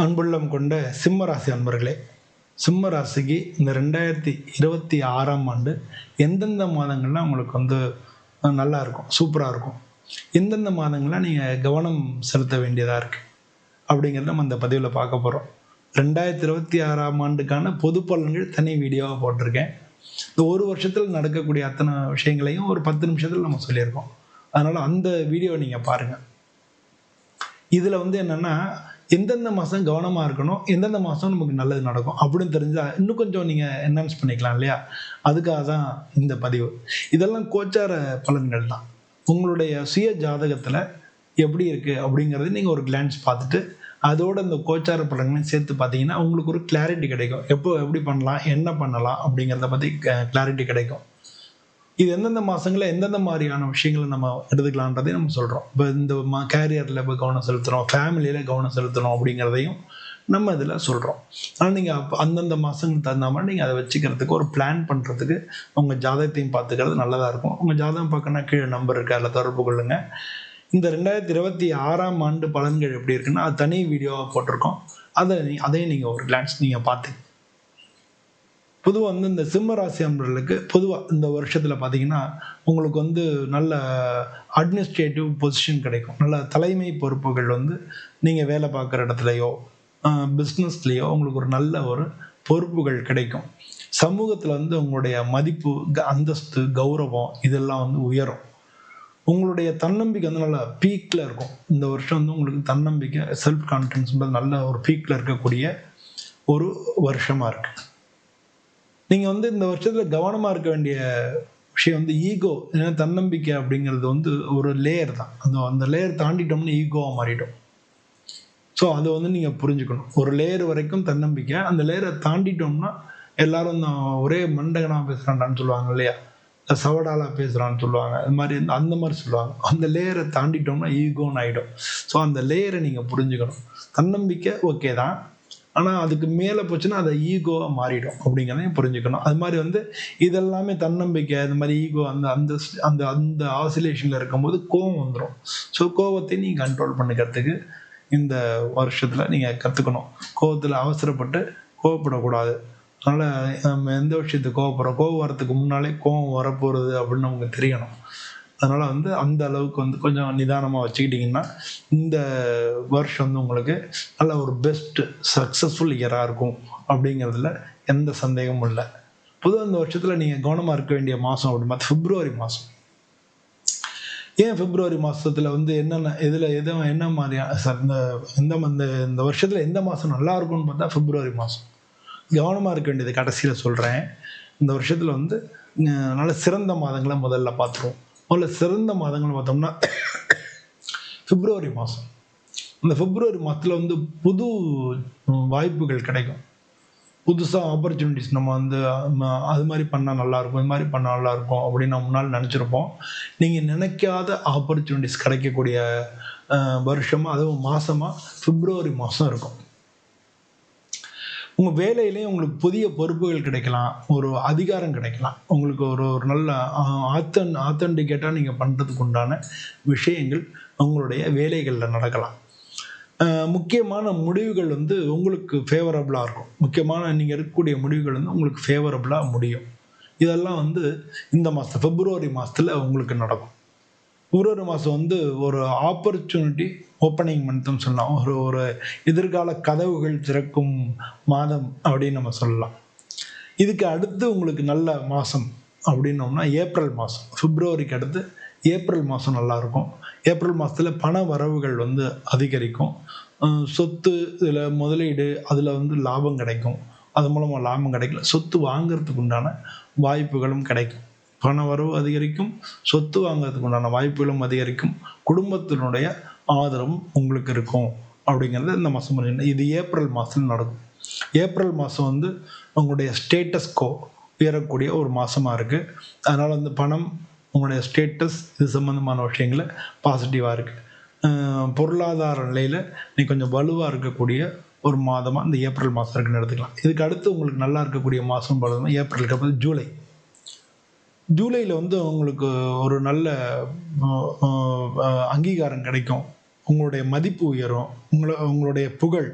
அன்புள்ளம் கொண்ட சிம்ம ராசி அன்பர்களே, சிம்ம ராசிக்கு இந்த 2026ஆம் ஆண்டு எந்தெந்த மாதங்கள்லாம் உங்களுக்கு வந்து நல்லா இருக்கும், சூப்பராக இருக்கும், எந்தெந்த மாதங்கள்லாம் நீங்கள் கவனம் செலுத்த வேண்டியதாக இருக்குது அப்படிங்கிறத நம்ம இந்த பதிவில் பார்க்க போகிறோம். 2026ஆம் ஆண்டுக்கான பொது பலன்கள் தனி வீடியோவாக போட்டிருக்கேன். இந்த ஒரு வருஷத்தில் நடக்கக்கூடிய அத்தனை விஷயங்களையும் ஒரு 10 நிமிஷத்தில் நம்ம சொல்லியிருக்கோம். அதனால் அந்த வீடியோவை நீங்கள் பாருங்கள். இதில் வந்து என்னென்னா, எந்தெந்த மாதம் கவனமாக இருக்கணும், எந்தெந்த மாதம் நமக்கு நல்லது நடக்கும் அப்படின்னு தெரிஞ்சால் இன்னும் கொஞ்சம் நீங்கள் என்ஹான்ஸ் பண்ணிக்கலாம் இல்லையா? அதுக்காக தான் இந்த பதிவு. இதெல்லாம் கோச்சார பலன்கள் தான். உங்களுடைய சுய ஜாதகத்தில் எப்படி இருக்குது அப்படிங்கிறது நீங்கள் ஒரு கிளான்ஸ் பார்த்துட்டு அதோட இந்த கோச்சார பலன்களையும் சேர்த்து பார்த்தீங்கன்னா உங்களுக்கு ஒரு கிளாரிட்டி கிடைக்கும். எப்படி பண்ணலாம், என்ன பண்ணலாம் அப்படிங்கிறத பற்றி கிளாரிட்டி கிடைக்கும். இது எந்தெந்த மாதங்களில் எந்தெந்த மாதிரியான விஷயங்களை நம்ம எடுத்துக்கலான்றதையும் நம்ம சொல்கிறோம். இப்போ இந்த கேரியரில் இப்போ கவனம் செலுத்துகிறோம், ஃபேமிலியில் கவனம் செலுத்தணும் அப்படிங்கிறதையும் நம்ம இதில் சொல்கிறோம். ஆனால் நீங்கள் அப்போ அந்தந்த மாதங்களுக்கு தகுந்த மாதிரி நீங்கள் அதை வச்சுக்கிறதுக்கு ஒரு பிளான் பண்ணுறதுக்கு உங்கள் ஜாதகத்தையும் பார்த்துக்கிறது நல்லதாக இருக்கும். உங்கள் ஜாதகம் பார்க்கணுன்னா கீழே நம்பர் இருக்குது, அதில் தொடர்பு கொள்ளுங்கள். இந்த 2026ஆம் ஆண்டு பலன்கள் எப்படி இருக்குன்னா அது தனி வீடியோவாக போட்டிருக்கோம். அதையும் நீங்கள் ஒரு கிளான்ஸ் நீங்கள் பார்த்து பொதுவாக வந்து இந்த சிம்ம ராசி அன்பர்களுக்கு பொதுவாக இந்த வருஷத்தில் பார்த்தீங்கன்னா உங்களுக்கு வந்து நல்ல அட்மினிஸ்ட்ரேட்டிவ் பொசிஷன் கிடைக்கும். நல்ல தலைமை பொறுப்புகள் வந்து நீங்கள் வேலை பார்க்குற இடத்துலையோ பிஸ்னஸ்லேயோ உங்களுக்கு ஒரு நல்ல ஒரு பொறுப்புகள் கிடைக்கும். சமூகத்தில் வந்து உங்களுடைய மதிப்பு, அந்தஸ்து, கௌரவம் இதெல்லாம் வந்து உயரும். உங்களுடைய தன்னம்பிக்கை வந்து நல்லா பீக்கில் இருக்கும். இந்த வருஷம் வந்து உங்களுக்கு தன்னம்பிக்கை, செல்ஃப் கான்ஃபிடன்ஸ் நல்ல ஒரு பீக்கில் இருக்கக்கூடிய ஒரு வருஷமாக இருக்குது. நீங்கள் வந்து இந்த வருஷத்தில் கவனமாக இருக்க வேண்டிய விஷயம் வந்து ஈகோ. ஏன்னா தன்னம்பிக்கை அப்படிங்கிறது வந்து ஒரு லேயர் தான். அந்த லேயர் தாண்டிட்டோம்னா ஈகோவாக மாறிடும். ஸோ அதை வந்து நீங்கள் புரிஞ்சுக்கணும். ஒரு லேயர் வரைக்கும் தன்னம்பிக்கை, அந்த லேயரை தாண்டிட்டோம்னா எல்லாரும் ஒரே மண்டகனாக பேசுகிறான்டான்னு சொல்லுவாங்க இல்லையா, சவடாலாக பேசுகிறான்னு சொல்லுவாங்க, அது மாதிரி அந்த மாதிரி சொல்லுவாங்க. அந்த லேயரை தாண்டிட்டோம்னா ஈகோன்னு ஆகிடும். ஸோ அந்த லேயரை நீங்கள் புரிஞ்சுக்கணும். தன்னம்பிக்கை ஓகே தான், ஆனால் அதுக்கு மேலே போச்சுன்னா அதை ஈகோவாக மாறிடும் அப்படிங்கிறதையும் புரிஞ்சுக்கணும். அது மாதிரி வந்து இதெல்லாமே தன்னம்பிக்கை, இந்த மாதிரி ஈகோ அந்த அந்த அந்த அந்த ஆசிலேஷனில் இருக்கும்போது கோவம் வந்துடும். ஸோ கோவத்தை நீங்கள் கண்ட்ரோல் பண்ணிக்கிறதுக்கு இந்த வருஷத்தில் நீங்கள் கற்றுக்கணும். கோவத்தில் அவசரப்பட்டு கோவப்படக்கூடாது. அதனால் நம்ம எந்த விஷயத்துக்கு கோவப்படுறோம், கோவம் வரத்துக்கு முன்னாலே கோவம் வரப்போகிறது அப்படின்னு நமக்கு தெரியணும். அதனால் வந்து அந்த அளவுக்கு வந்து கொஞ்சம் நிதானமாக வச்சுக்கிட்டிங்கன்னா இந்த வருஷம் வந்து உங்களுக்கு நல்ல ஒரு பெஸ்ட் சக்ஸஸ்ஃபுல் இயராக இருக்கும் அப்படிங்கிறதுல எந்த சந்தேகமும் இல்லை. பொதுவாக இந்த வருஷத்தில் நீங்கள் கவனமாக இருக்க வேண்டிய மாதம் அப்படின்னா பிப்ரவரி மாதம். ஏன் பிப்ரவரி மாதத்தில் வந்து என்ன மாதிரியான இந்த வருஷத்தில் எந்த மாதம் நல்லா இருக்கும்னு பார்த்தா பிப்ரவரி மாதம். கவனமாக இருக்க வேண்டியது கடைசியில் சொல்கிறேன். இந்த வருஷத்தில் வந்து நல்ல சிறந்த மாதங்களை முதல்ல பார்த்துருவோம். முதல்ல சிறந்த மாதங்கள் பார்த்தோம்னா பிப்ரவரி மாதம். இந்த பிப்ரவரி மாதத்தில் வந்து புது வாய்ப்புகள் கிடைக்கும். புதுசாக ஆப்பர்ச்சுனிட்டிஸ் நம்ம வந்து அது மாதிரி பண்ணால் நல்லாயிருக்கும், இது மாதிரி பண்ணால் நல்லாயிருக்கும் அப்படின்னு நம்ம முன்னால் நினச்சிருப்போம். நீங்கள் நினைக்காத ஆப்பர்ச்சுனிட்டிஸ் கிடைக்கக்கூடிய வருஷமாக, அதுவும் மாதமாக பிப்ரவரி மாதம் இருக்கும். உங்கள் வேலையிலேயே உங்களுக்கு புதிய பொறுப்புகள் கிடைக்கலாம், ஒரு அதிகாரம் கிடைக்கலாம். உங்களுக்கு ஒரு நல்ல ஆத்தென்டிகேட்டாக நீங்கள் பண்ணுறதுக்கு உண்டான விஷயங்கள் உங்களுடைய வேலைகளில் நடக்கலாம். முக்கியமான முடிவுகள் வந்து உங்களுக்கு ஃபேவரபுளாக இருக்கும். முக்கியமான நீங்கள் எடுக்கக்கூடிய முடிவுகள் வந்து உங்களுக்கு ஃபேவரபுளாக முடியும். இதெல்லாம் வந்து இந்த மாதம் பிப்ரவரி மாதத்தில் உங்களுக்கு நடக்கும். பிப்ரவரி மாதம் வந்து ஒரு ஆப்பர்ச்சுனிட்டி ஓப்பனிங் மந்த்னு சொல்லலாம். ஒரு எதிர்கால கதவுகள் திறக்கும் மாதம் அப்படின்னு நம்ம சொல்லலாம். இதுக்கு அடுத்து உங்களுக்கு நல்ல மாதம் அப்படின்னோம்னா ஏப்ரல் மாதம். பிப்ரவரிக்கு அடுத்து ஏப்ரல் மாதம் நல்லாயிருக்கும். ஏப்ரல் மாதத்தில் பண வரவுகள் வந்து அதிகரிக்கும். சொத்து, இதில் முதலீடு, அதில் வந்து லாபம் கிடைக்கும். அது மூலமாக லாபம் கிடைக்கல, சொத்து வாங்கிறதுக்கு உண்டான வாய்ப்புகளும் கிடைக்கும். பண வரவு அதிகரிக்கும், சொத்து வாங்கிறதுக்கு உண்டான வாய்ப்புகளும் அதிகரிக்கும், குடும்பத்தினுடைய ஆதரவும் உங்களுக்கு இருக்கும் அப்படிங்கிறது இந்த மாதம் முடியும். இது ஏப்ரல் மாதத்தில் நடக்கும். ஏப்ரல் மாதம் வந்து உங்களுடைய ஸ்டேட்டஸ் கோ உயரக்கூடிய ஒரு மாதமாக இருக்குது. அதனால் வந்து பணம், உங்களுடைய ஸ்டேட்டஸ், இது சம்மந்தமான விஷயங்கள் பாசிட்டிவாக இருக்குது. பொருளாதார நிலையில் நீ கொஞ்சம் வலுவாக இருக்கக்கூடிய ஒரு மாதமாக இந்த ஏப்ரல் மாதம் இருக்குன்னு எடுத்துக்கலாம். இதுக்கு அடுத்து உங்களுக்கு நல்லா இருக்கக்கூடிய மாதம் பார்த்தோம்னா ஏப்ரலுக்கு அப்புறம் ஜூலை. ஜூலையில் வந்து உங்களுக்கு ஒரு நல்ல அங்கீகாரம் கிடைக்கும். உங்களுடைய மதிப்பு உயரும். உங்களுடைய புகழ்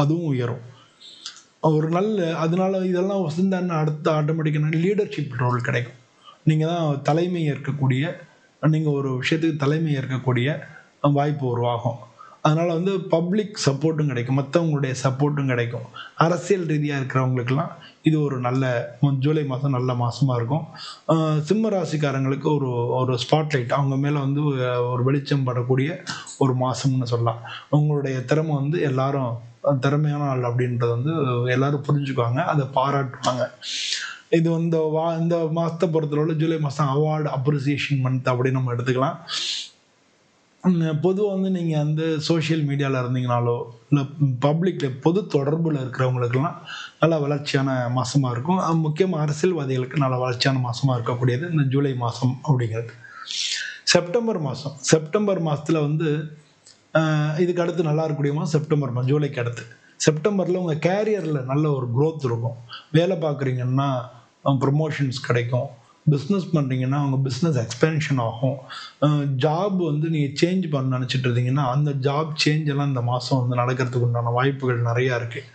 அதுவும் உயரும். ஒரு நல்ல அதனால இதெல்லாம் வசந்தான அடுத்த ஆட்டோமேட்டிக்கான லீடர்ஷிப் ரோல் கிடைக்கும். நீங்கள் தான் தலைமை ஏற்கக்கூடிய, நீங்கள் ஒரு விஷயத்துக்கு தலைமை ஏற்கக்கூடிய வாய்ப்பு உருவாகும். அதனால் வந்து பப்ளிக் சப்போர்ட்டும் கிடைக்கும், மற்றவங்களுடைய சப்போர்ட்டும் கிடைக்கும். அரசியல் ரீதியாக இருக்கிறவங்களுக்கெல்லாம் இது ஒரு நல்ல ஜூலை மாதம் நல்ல மாதமாக இருக்கும். சிம்ம ராசிக்காரங்களுக்கு ஒரு ஒரு ஸ்பாட்லைட் அவங்க மேலே வந்து ஒரு வெளிச்சம் படக்கூடிய ஒரு மாதம்னு சொல்லலாம். உங்களுடைய திறமை வந்து எல்லாரும் திறமையான ஆள் அப்படின்றத வந்து எல்லாரும் புரிஞ்சுக்குவாங்க, அதை பாராட்டுவாங்க. இது இந்த மாதத்தை பொறுத்தளவில் ஜூலை மாதம் அவார்டு அப்ரிசியேஷன் மந்த் அப்படின்னு நம்ம எடுத்துக்கலாம். பொதுவாக வந்து நீங்கள் வந்து சோஷியல் மீடியாவில் இருந்தீங்கனாலோ இல்லை பப்ளிக்கில் பொது தொடர்பில் இருக்கிறவங்களுக்கெல்லாம் நல்ல வளர்ச்சியான மாதமாக இருக்கும். முக்கியமாக அரசியல்வாதிகளுக்கு நல்ல வளர்ச்சியான மாதமாக இருக்கக்கூடியது இந்த ஜூலை மாதம் அப்படிங்கிறது. செப்டம்பர் மாதத்தில் வந்து இதுக்கு அடுத்து நல்லா இருக்கக்கூடிய மாதம் செப்டம்பர் மாதம், ஜூலைக்கு அடுத்து. செப்டம்பரில் உங்கள் கேரியரில் நல்ல ஒரு க்ரோத் இருக்கும். வேலை பார்க்குறீங்கன்னா ப்ரொமோஷன்ஸ் கிடைக்கும். பிஸ்னஸ் பண்ணுறீங்கன்னா அவங்க பிஸ்னஸ் எக்ஸ்பென்ஷன் ஆகும். ஜாப் வந்து நீங்கள் சேஞ்ச் பண்ண நினச்சிட்டு இருந்தீங்கன்னா அந்த ஜாப் சேஞ்ச் எல்லாம் இந்த மாதம் வந்து நடக்கிறதுக்கு உண்டான வாய்ப்புகள் நிறையா இருக்குது.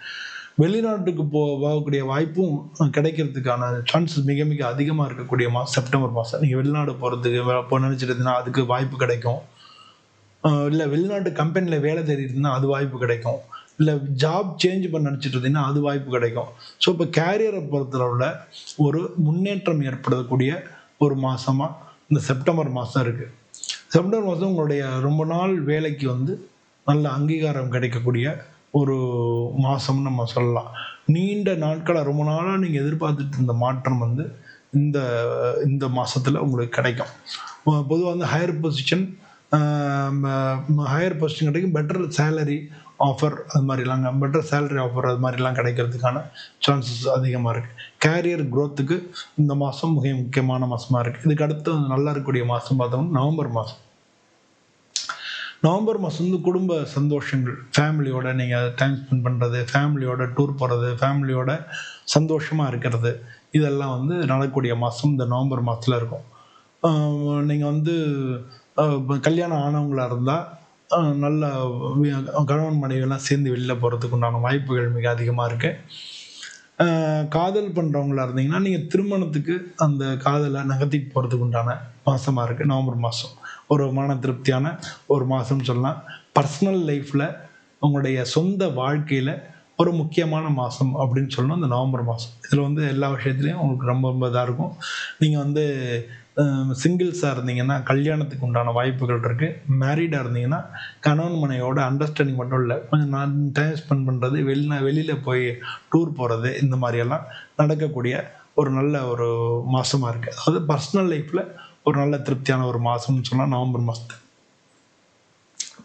வெளிநாட்டுக்கு போகக்கூடிய வாய்ப்பும் கிடைக்கிறதுக்கான சான்சஸ் மிக மிக அதிகமாக இருக்கக்கூடிய மாதம் செப்டம்பர் மாதம். நீங்கள் வெளிநாடு போகிறதுக்கு நினச்சிட்டு இருந்தீங்கன்னா அதுக்கு வாய்ப்பு கிடைக்கும். இல்லை வெளிநாட்டு கம்பெனியில் வேலை தேடிட்டுருந்தா அது வாய்ப்பு கிடைக்கும். இல்லை ஜாப் சேஞ்ச் பண்ண நினச்சிட்டு இருந்தீங்கன்னா அது வாய்ப்பு கிடைக்கும். ஸோ இப்போ கேரியரை பொறுத்தளவில் ஒரு முன்னேற்றம் ஏற்படக்கூடிய ஒரு மாதமாக இந்த செப்டம்பர் மாதம் இருக்குது. செப்டம்பர் மாதம் உங்களுடைய ரொம்ப நாள் வேலைக்கு வந்து நல்ல அங்கீகாரம் கிடைக்கக்கூடிய ஒரு மாதம்னு நம்ம சொல்லலாம். நீண்ட நாட்களாக ரொம்ப நாளாக நீங்கள் எதிர்பார்த்துட்டு இருந்த மாற்றம் வந்து இந்த இந்த மாதத்தில் உங்களுக்கு கிடைக்கும். பொதுவாக வந்து ஹையர் பொசிஷன் கிடைக்கும், பெட்டர் சேலரி ஆஃபர் அது மாதிரிலாம், பெட்டர் சேலரி ஆஃபர் அது மாதிரிலாம் கிடைக்கிறதுக்கான சான்சஸ் அதிகமாக இருக்குது. கேரியர் க்ரோத்துக்கு இந்த மாதம் மிக முக்கியமான மாதமாக இருக்குது. இதுக்கு அடுத்து நல்லா இருக்கக்கூடிய மாதம் பார்த்தோம்னா நவம்பர் மாதம். நவம்பர் மாதம் வந்து குடும்ப சந்தோஷங்கள், ஃபேமிலியோட நீங்கள் டைம் ஸ்பெண்ட் பண்ணுறது, ஃபேமிலியோட டூர் போகிறது, ஃபேமிலியோட சந்தோஷமாக இருக்கிறது, இதெல்லாம் வந்து நடக்கக்கூடிய மாதம் இந்த நவம்பர் மாதத்தில் இருக்கும். நீங்கள் வந்து கல்யாணம் ஆனவங்களாக இருந்தால் நல்ல கணவன் மனைவியெல்லாம் சேர்ந்து வெளியில் போகிறதுக்கு உண்டான வாய்ப்புகள் மிக அதிகமாக இருக்குது. காதல் பண்ணுறவங்களா இருந்தீங்கன்னா நீங்கள் திருமணத்துக்கு அந்த காதலை நகர்த்திட்டு போகிறதுக்கு உண்டான மாதமாக இருக்குது நவம்பர் மாதம். ஒரு மன திருப்தியான ஒரு மாதம்னு சொல்லலாம். பர்சனல் லைஃப்பில் உங்களுடைய சொந்த வாழ்க்கையில் ஒரு முக்கியமான மாதம் அப்படின்னு சொல்லணும் இந்த நவம்பர் மாதம். இதில் வந்து எல்லா விஷயத்துலையும் உங்களுக்கு ரொம்ப ரொம்ப இதாக இருக்கும். நீங்கள் வந்து சிங்கிள்ஸாக இருந்தீங்கன்னா கல்யாணத்துக்கு உண்டான வாய்ப்புகள் இருக்குது. மேரீடாக இருந்தீங்கன்னா கணவன் மனையோட அண்டர்ஸ்டாண்டிங் மட்டும் இல்லை, கொஞ்சம் நான் டைம் ஸ்பெண்ட் பண்ணுறது, வெளியில் போய் டூர் போகிறது, இந்த மாதிரியெல்லாம் நடக்கக்கூடிய ஒரு நல்ல ஒரு மாதமாக இருக்குது. அதாவது பர்சனல் லைஃப்பில் ஒரு நல்ல திருப்தியான ஒரு மாதம்னு சொன்னால் நவம்பர் மாதத்து.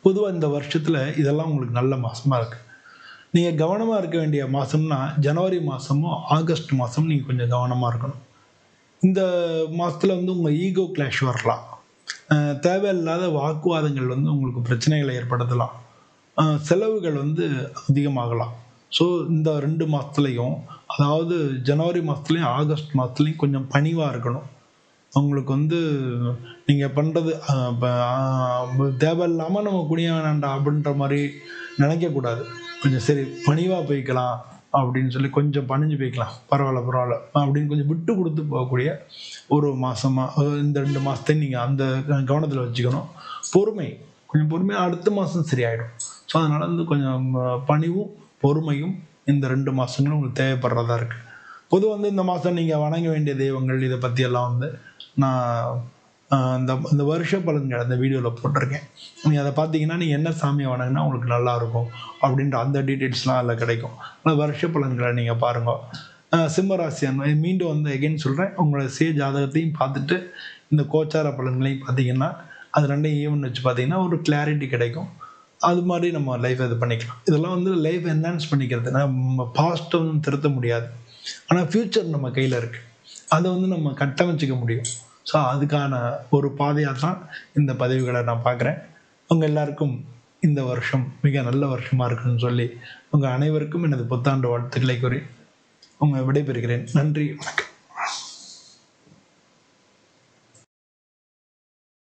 பொதுவாக இந்த வருஷத்தில் இதெல்லாம் உங்களுக்கு நல்ல மாதமாக இருக்குது. நீங்கள் கவனமாக இருக்க வேண்டிய மாதம்னா ஜனவரி மாதமும் ஆகஸ்ட் மாதமும் நீங்கள் கொஞ்சம் கவனமாக இருக்கணும். இந்த மாதத்தில் வந்து உங்கள் ஈகோ கிளாஷ் வரலாம். தேவையில்லாத வாக்குவாதங்கள் வந்து உங்களுக்கு பிரச்சனைகளை ஏற்படுத்தலாம். செலவுகள் வந்து அதிகமாகலாம். ஸோ இந்த 2 மாதத்துலேயும், அதாவது ஜனவரி மாதத்துலேயும் ஆகஸ்ட் மாதத்துலேயும் கொஞ்சம் பணிவாக இருக்கணும். உங்களுக்கு வந்து நீங்கள் பண்ணுறது தேவையில்லாமல் நம்ம குனிய வேணாண்டா அப்படின்ற மாதிரி நினைக்கக்கூடாது. கொஞ்சம் சரி பணிவாக போய்க்கலாம் அப்படின்னு சொல்லி கொஞ்சம் பணிஞ்சு போய்க்கலாம், பரவாயில்ல அப்படின்னு கொஞ்சம் விட்டு கொடுத்து போகக்கூடிய ஒரு மாதமாக இந்த 2 மாதத்தை நீங்கள் அந்த கவனத்தில் வச்சுக்கணும். கொஞ்சம் பொறுமையாக அடுத்த மாதம் சரியாயிடும். ஸோ அதனால் வந்து கொஞ்சம் பணிவும் பொறுமையும் இந்த 2 மாதங்களும் உங்களுக்கு தேவைப்படுறதா இருக்குது. பொதுவாக வந்து இந்த மாதம் நீங்கள் வணங்க வேண்டிய தெய்வங்கள் இதை பற்றியெல்லாம் வந்து நான் இந்த வருஷ பலன்கள் அந்த வீடியோவில் போட்டிருக்கேன். நீங்கள் அதை பார்த்தீங்கன்னா நீங்கள் என்ன சாமியை வணங்கினா உங்களுக்கு நல்லாயிருக்கும் அப்படின்ற அந்த டீட்டெயில்ஸ்லாம் அதில் கிடைக்கும். ஆனால் வருஷ பலன்களை நீங்கள் பாருங்கள். சிம்மராசி மீண்டும் வந்து எகைன் சொல்கிறேன், உங்களோட ஜாதகத்தையும் பார்த்துட்டு இந்த கோச்சார பலன்களையும் பார்த்தீங்கன்னா அது 2 ஈவன் வச்சு பார்த்தீங்கன்னா ஒரு கிளாரிட்டி கிடைக்கும். அது மாதிரி நம்ம லைஃப் இது பண்ணிக்கலாம். இதெல்லாம் வந்து லைஃப் என்ஹான்ஸ் பண்ணிக்கிறது. நம்ம பாஸ்ட்டை வந்து திருத்த முடியாது, ஆனால் ஃப்யூச்சர் நம்ம கையில் இருக்குது, அதை வந்து நம்ம கட்டமைச்சிக்க முடியும். ஸோ அதுக்கான ஒரு பாதையாக தான் இந்த பதிவுகளை நான் பார்க்குறேன். உங்கள் எல்லாருக்கும் இந்த வருஷம் மிக நல்ல வருஷமாக இருக்குன்னு சொல்லி உங்கள் அனைவருக்கும் எனது புத்தாண்டு வாழ்த்துக்களை கூறி விடைபெறுகிறேன். நன்றி, வணக்கம்.